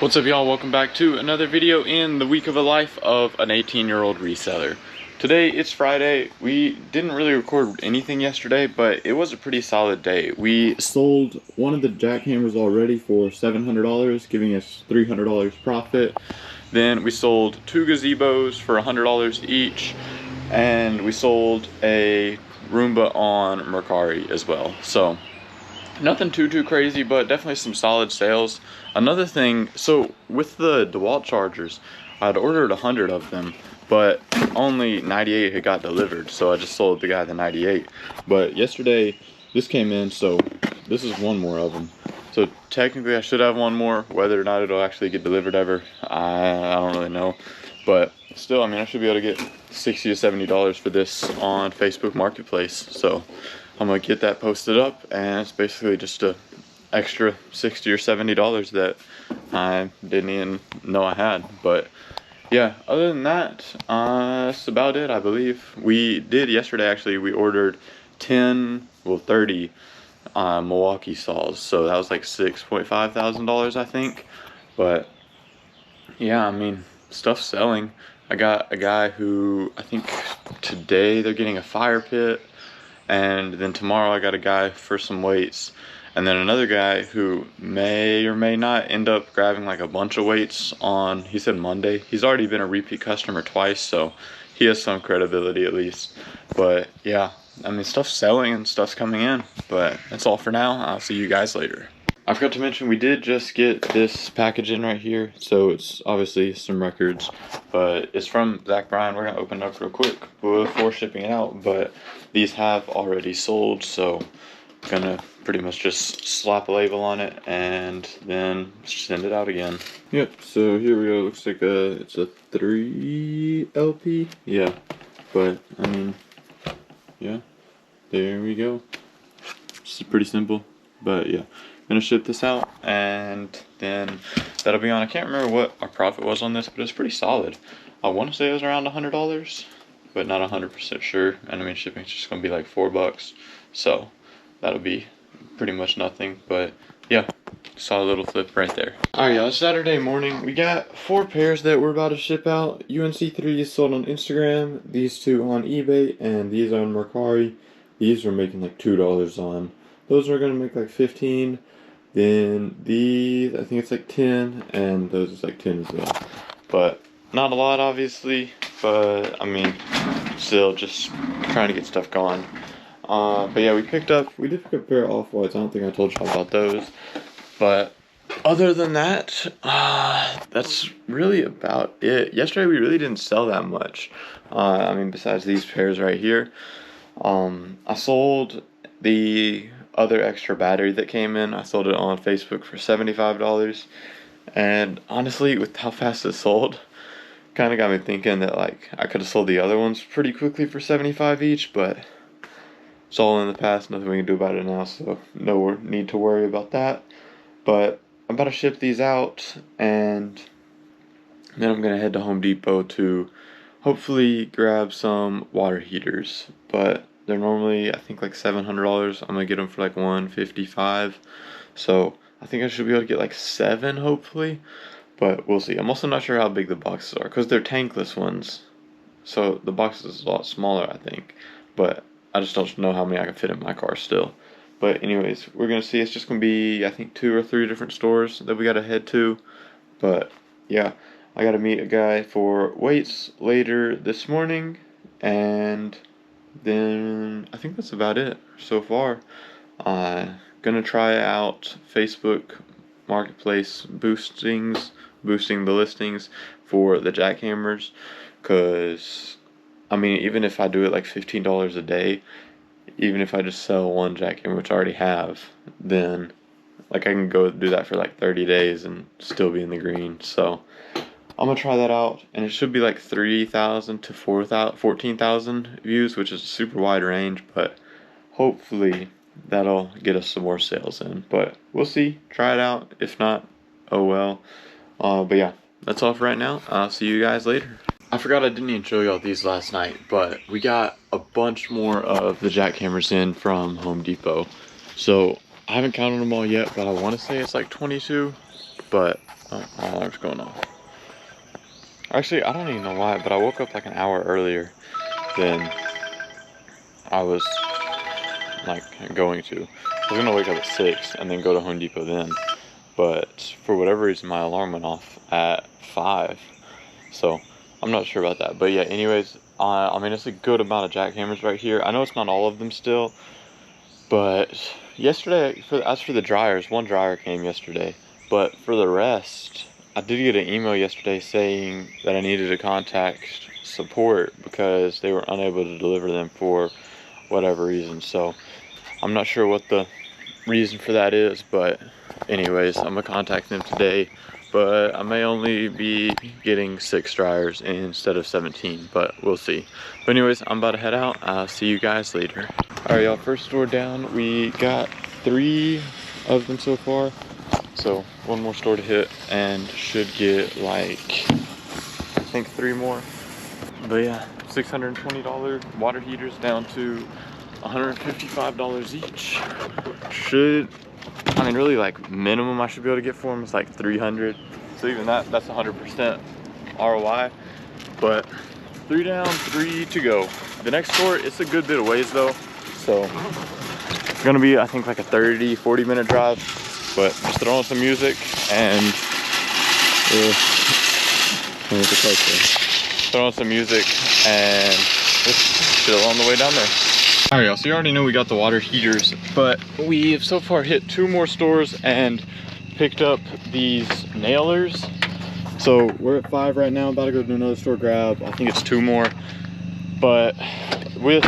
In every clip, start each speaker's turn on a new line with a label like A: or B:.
A: What's up, y'all? Welcome back to another video in the week of a life of an 18-year-old reseller. Today it's Friday. We didn't really record anything yesterday, but it was a pretty solid day. We sold one of the jackhammers already for $700, giving us $300 profit. Then we sold two gazebos for $100 each, and we sold a Roomba on Mercari as well. So nothing too crazy, but definitely some solid sales. Another thing, so with the DeWalt chargers, I'd ordered 100 of them, but only 98 had got delivered, so I just sold the guy the 98. But yesterday, this came in, so this is one more of them. So technically I should have one more. Whether or not it'll actually get delivered ever, I don't really know. But still, I mean, I should be able to get $60 to $70 for this on Facebook Marketplace. So I'm gonna get that posted up, and it's basically just a extra $60 or $70 that I didn't even know I had. But yeah, other than that, that's about it, I believe. We did yesterday, actually, we ordered 30 Milwaukee saws, so that was like $6.5 thousand, I think. But yeah, I mean, stuff's selling. I got a guy who, I think today they're getting a fire pit, and then tomorrow I got a guy for some weights, and then another guy who may or may not end up grabbing like a bunch of weights on, he said Monday. He's already been a repeat customer twice, so he has some credibility at least. But yeah, I mean, stuff's selling and stuff's coming in. But that's all for now. I'll see you guys later. I forgot to mention, we did just get this package in right here, so it's obviously some records, but it's from Zach Bryan. We're gonna open it up real quick before shipping it out, but these have already sold, so I'm gonna pretty much just slap a label on it and then send it out again. Yep, so here we go. Looks like it's a 3 LP. Yeah, but I mean, yeah, there we go. It's pretty simple, but yeah. Gonna ship this out, and then that'll be on. I can't remember what our profit was on this, but it's pretty solid. I want to say it was around $100, but not 100% sure. And I mean, shipping's just gonna be like $4, so that'll be pretty much nothing. But yeah, saw a little flip right there. Alright, y'all, it's Saturday morning. We got 4 pairs that we're about to ship out. UNC3 is sold on Instagram, these 2 on eBay, and these on Mercari. These are making like $2 on. Those are gonna make like 15. Then these, I think it's like 10, and those is like 10 as well. But not a lot, obviously, but I mean, still just trying to get stuff going. But yeah, we did pick up a pair of off-whites. I don't think I told y'all about those. But other than that, that's really about it. Yesterday we really didn't sell that much. I mean, besides these pairs right here. I sold the other extra battery that came in. I sold it on Facebook for $75, and honestly, with how fast it sold, kind of got me thinking that like I could have sold the other ones pretty quickly for $75 each, but it's all in the past. Nothing we can do about it now, so no need to worry about that. But I'm about to ship these out, and then I'm gonna head to Home Depot to hopefully grab some water heaters. But they're normally, I think, like $700. I'm gonna get them for like $155. So I think I should be able to get like 7, hopefully. But we'll see. I'm also not sure how big the boxes are, because they're tankless ones. So the box is a lot smaller, I think. But I just don't know how many I can fit in my car still. But anyways, we're gonna see. It's just gonna be, I think, 2 or 3 different stores that we gotta head to. But yeah, I gotta meet a guy for weights later this morning, and then I think that's about it so far. Gonna try out Facebook Marketplace boosting the listings for the jackhammers, cause I mean, even if I do it like $15 a day, even if I just sell one jackhammer, which I already have, then like I can go do that for like 30 days and still be in the green. So I'm gonna try that out, and it should be like 3,000 to 14,000 views, which is a super wide range, but hopefully that'll get us some more sales in. But we'll see. Try it out. If not, oh well. But yeah, that's all for right now. I'll see you guys later. I forgot I didn't even show y'all these last night, but we got a bunch more of the jackhammers in from Home Depot. So I haven't counted them all yet, but I want to say it's like 22. But oh, my alarm's going off. Actually, I don't even know why, but I woke up like an hour earlier than I was like going to. I was gonna wake up at 6 and then go to Home Depot then, but for whatever reason my alarm went off at 5, so I'm not sure about that. But yeah, anyways, I mean, it's a good amount of jackhammers right here. I know it's not all of them still, but yesterday, as for the dryers, one dryer came yesterday, but for the rest, I did get an email yesterday saying that I needed to contact support because they were unable to deliver them for whatever reason. So I'm not sure what the reason for that is, but anyways, I'm gonna contact them today. But I may only be getting 6 dryers instead of 17, but we'll see. But anyways, I'm about to head out. I'll see you guys later. All right, y'all, first store down. We got 3 of them so far. So one more store to hit and should get like, I think 3 more. But yeah, $620 water heaters down to $155 each. I mean, really, like, minimum I should be able to get for them is like 300. So even that's 100% ROI. But 3 down, 3 to go. The next store, it's a good bit of ways though. So it's gonna be, I think, like a 30-40 minute drive. But just throw on some music and throw on some music and just chill on the way down there. All right, y'all, so you already know we got the water heaters, but we have so far hit 2 more stores and picked up these nailers. So we're at 5 right now, about to go to another store, grab, I think it's 2 more. But with,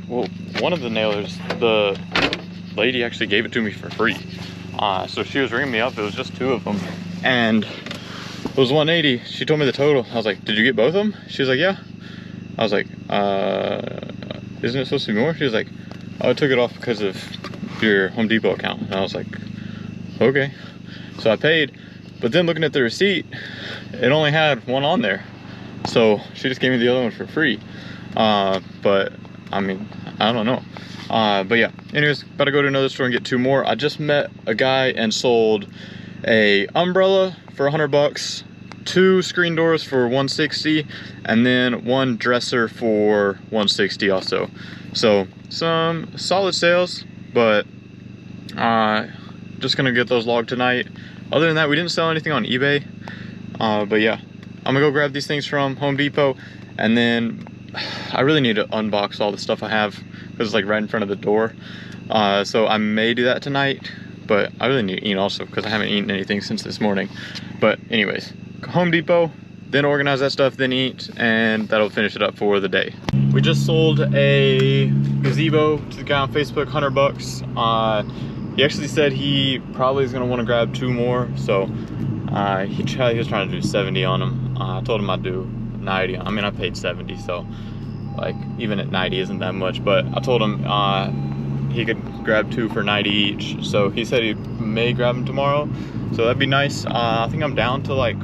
A: well, one of the nailers, the lady actually gave it to me for free. So she was ringing me up, it was just 2 of them. And it was $180, she told me the total. I was like, did you get both of them? She was like, yeah. I was like, isn't it supposed to be more? She was like, oh, I took it off because of your Home Depot account. And I was like, okay. So I paid, but then looking at the receipt, it only had 1 on there. So she just gave me the other one for free. But I mean, I don't know. But yeah, anyways, about to go to another store and get 2 more. I just met a guy and sold a umbrella for $100, 2 screen doors for $160, and then 1 dresser for $160 also. So some solid sales, but just gonna get those logged tonight. Other than that, we didn't sell anything on eBay. But yeah, I'm gonna go grab these things from Home Depot, and then I really need to unbox all the stuff I have because it's like right in front of the door. So I may do that tonight, but I really need to eat also because I haven't eaten anything since this morning. But anyways, Home Depot, then organize that stuff, then eat, and that'll finish it up for the day. We just sold a gazebo to the guy on Facebook, $100. He actually said he probably is gonna want to grab 2 more, so he was trying to do 70 on them. I told him I'd do 90. I mean, I paid 70, so like even at 90 isn't that much, but I told him he could grab 2 for 90 each. So he said he may grab them tomorrow, so that'd be nice. I think I'm down to like,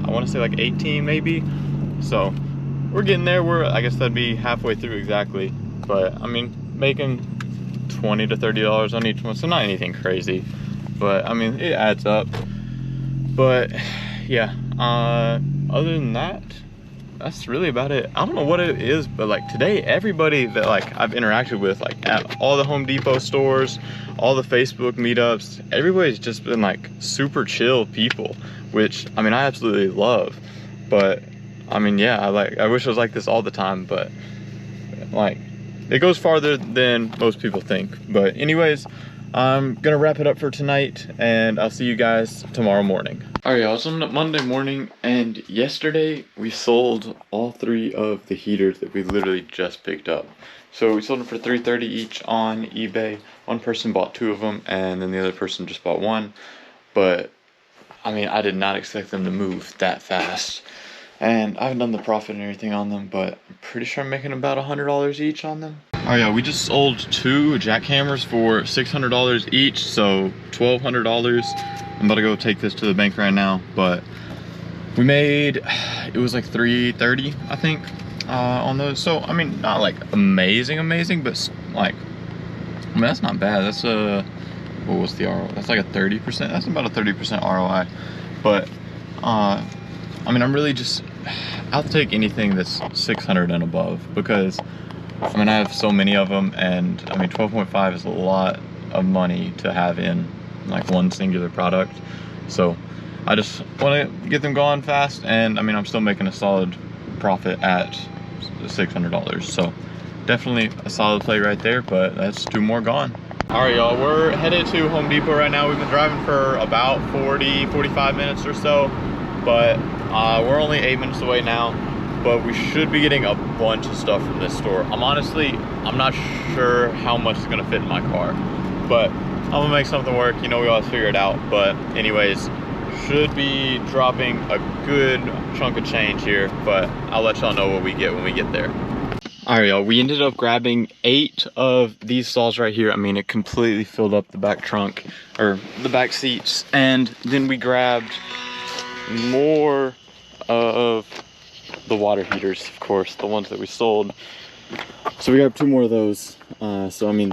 A: I want to say like 18 maybe. So we're getting there. I guess that'd be halfway through exactly. But I mean, making $20 to $30 on each one, so not anything crazy, but I mean, it adds up. But yeah, other than that, that's really about it. I don't know what it is, but like today, everybody that like I've interacted with, like at all the Home Depot stores, all the Facebook meetups, everybody's just been like super chill people, which I mean, I absolutely love. But I mean, yeah, I wish it was like this all the time, but like it goes farther than most people think. But anyways, I'm gonna wrap it up for tonight, and I'll see you guys tomorrow morning. All right, y'all, it's Monday morning, and yesterday we sold all 3 of the heaters that we literally just picked up. So we sold them for $330 each on eBay. One person bought 2 of them, and then the other person just bought 1. But I mean, I did not expect them to move that fast. And I haven't done the profit and everything on them, but I'm pretty sure I'm making about $100 each on them. Oh yeah, we just sold 2 jackhammers for $600 each, so $1,200. I'm about to go take this to the bank right now, but we made, it was like $330, I think, on those. So I mean, not like amazing, but like, I mean, that's not bad. That's what was the ROI? That's like a 30%. That's about a 30% ROI. But I mean, I'm really just, I'll take anything that's 600 and above, because I mean, I have so many of them, and I mean 12.5 is a lot of money to have in like one singular product. So I just want to get them going fast, and I mean, I'm still making a solid profit at $600. So definitely a solid play right there, but that's 2 more gone. All right, y'all, we're headed to Home Depot right now. We've been driving for about 45 minutes or so, but we're only 8 minutes away now, but we should be getting a bunch of stuff from this store. I'm not sure how much is gonna fit in my car, but I'm gonna make something work. You know, we always figure it out. But anyways, should be dropping a good chunk of change here, but I'll let y'all know what we get when we get there. All right, y'all, we ended up grabbing 8 of these saws right here. I mean, it completely filled up the back trunk, or the back seats. And then we grabbed more of the water heaters, of course, the ones that we sold. So we grabbed 2 more of those. So I mean,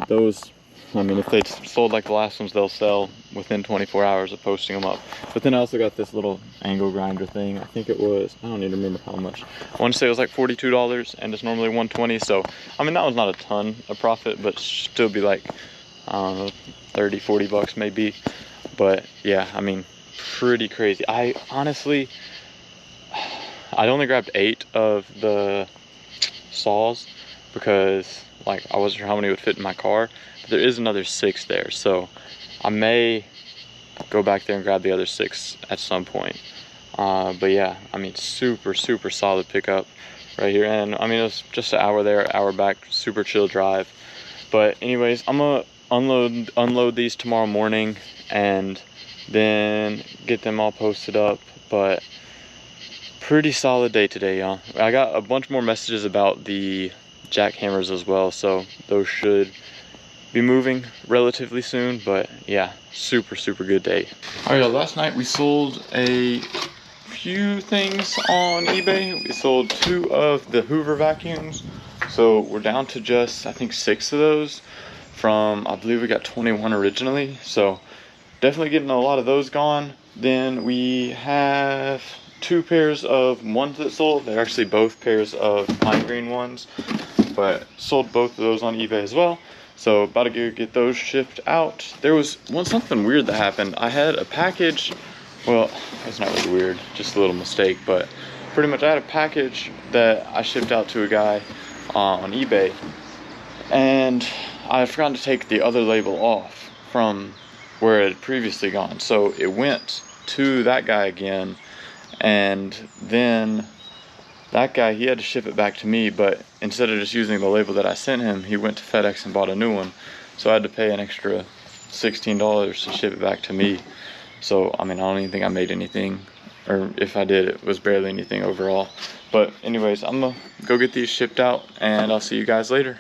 A: if they sold like the last ones, they'll sell within 24 hours of posting them up. But then I also got this little angle grinder thing. I think it was, I don't even remember how much. I want to say it was like $42, and it's normally $120. So I mean, that was not a ton of profit, but still be like, I don't know, 30, 40 bucks maybe. But yeah, I mean, pretty crazy. I honestly, I only grabbed 8 of the saws because like I wasn't sure how many would fit in my car. But there is another 6 there, so I may go back there and grab the other 6 at some point. But yeah, I mean, super solid pickup right here. And I mean, it was just an hour there, hour back, super chill drive. But anyways, I'm gonna unload these tomorrow morning and then get them all posted up. But pretty solid day today, y'all. I got a bunch more messages about the jackhammers as well, so those should be moving relatively soon. But yeah, super good day. All right, y'all, last night we sold a few things on eBay. We sold 2 of the Hoover vacuums, so we're down to just, I think, 6 of those from, I believe we got 21 originally. So definitely getting a lot of those gone. Then we have 2 pairs of ones that sold. They're actually both pairs of pine green ones, but sold both of those on eBay as well. So about to go get those shipped out. There was something weird that happened. I had a package, well, it's not really weird, just a little mistake, but pretty much I had a package that I shipped out to a guy on eBay, and I had forgotten to take the other label off from where it had previously gone. So it went to that guy again, and then that guy, he had to ship it back to me, but instead of just using the label that I sent him, he went to FedEx and bought a new one. So I had to pay an extra $16 to ship it back to me. So I mean, I don't even think I made anything, or if I did, it was barely anything overall. But anyways, I'm gonna go get these shipped out, and I'll see you guys later.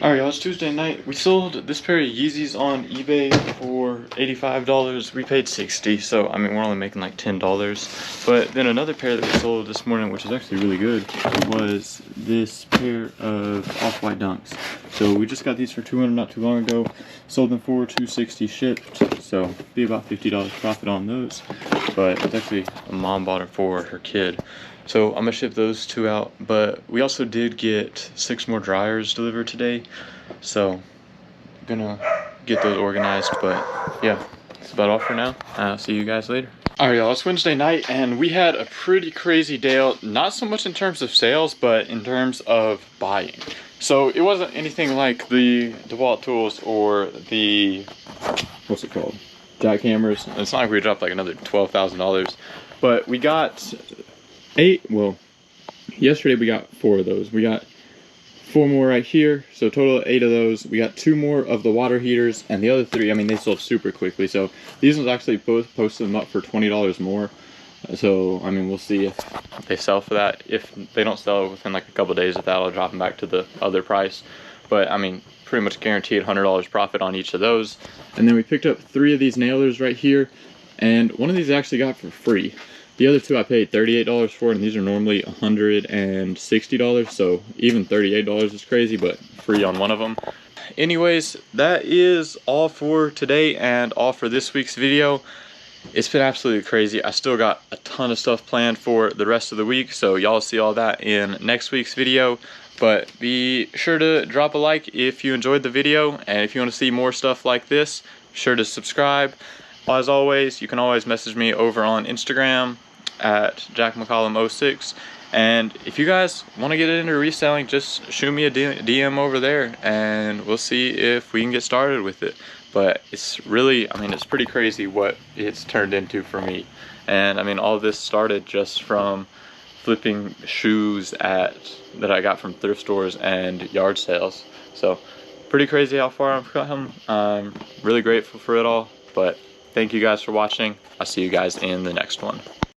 A: Alright, y'all, it's Tuesday night. We sold this pair of Yeezys on eBay for $85. We paid $60, so I mean, we're only making like $10. But then another pair that we sold this morning, which is actually really good, was this pair of off-white dunks. So we just got these for $200 not too long ago. Sold them for $260 shipped, so be about $50 profit on those. But it's actually a mom bought it for her kid. So I'm gonna ship those 2 out, but we also did get 6 more dryers delivered today. So I'm gonna get those organized, but yeah, that's about all for now. I'll see you guys later. All right, y'all, it's Wednesday night, and we had a pretty crazy day out, not so much in terms of sales, but in terms of buying. So it wasn't anything like the DeWalt tools or the, what's it called? Jackhammers. It's not like we dropped like another $12,000, but we got 8, well, yesterday we got 4 of those. We got 4 more right here, so total of 8 of those. We got 2 more of the water heaters, and the other 3, I mean, they sold super quickly. So these ones actually both posted them up for $20 more. So I mean, we'll see if they sell for that. If they don't sell within like a couple of days of that, I'll drop them back to the other price. But I mean, pretty much guaranteed $100 profit on each of those. And then we picked up 3 of these nailers right here, and one of these I actually got for free. The other 2 I paid $38 for, and these are normally $160, so even $38 is crazy, but free on one of them. anyways, that is all for today and all for this week's video. It's been absolutely crazy. I still got a ton of stuff planned for the rest of the week, so y'all see all that in next week's video. But be sure to drop a like if you enjoyed the video, and if you want to see more stuff like this, be sure to subscribe. As always, you can always message me over on Instagram at jackmccollum06. And if you guys want to get into reselling, just shoot me a DM over there and we'll see if we can get started with it. But it's really, I mean, it's pretty crazy what it's turned into for me. And I mean, all this started just from flipping shoes that I got from thrift stores and yard sales. So pretty crazy how far I've come. I'm really grateful for it all. But thank you guys for watching. I'll see you guys in the next one.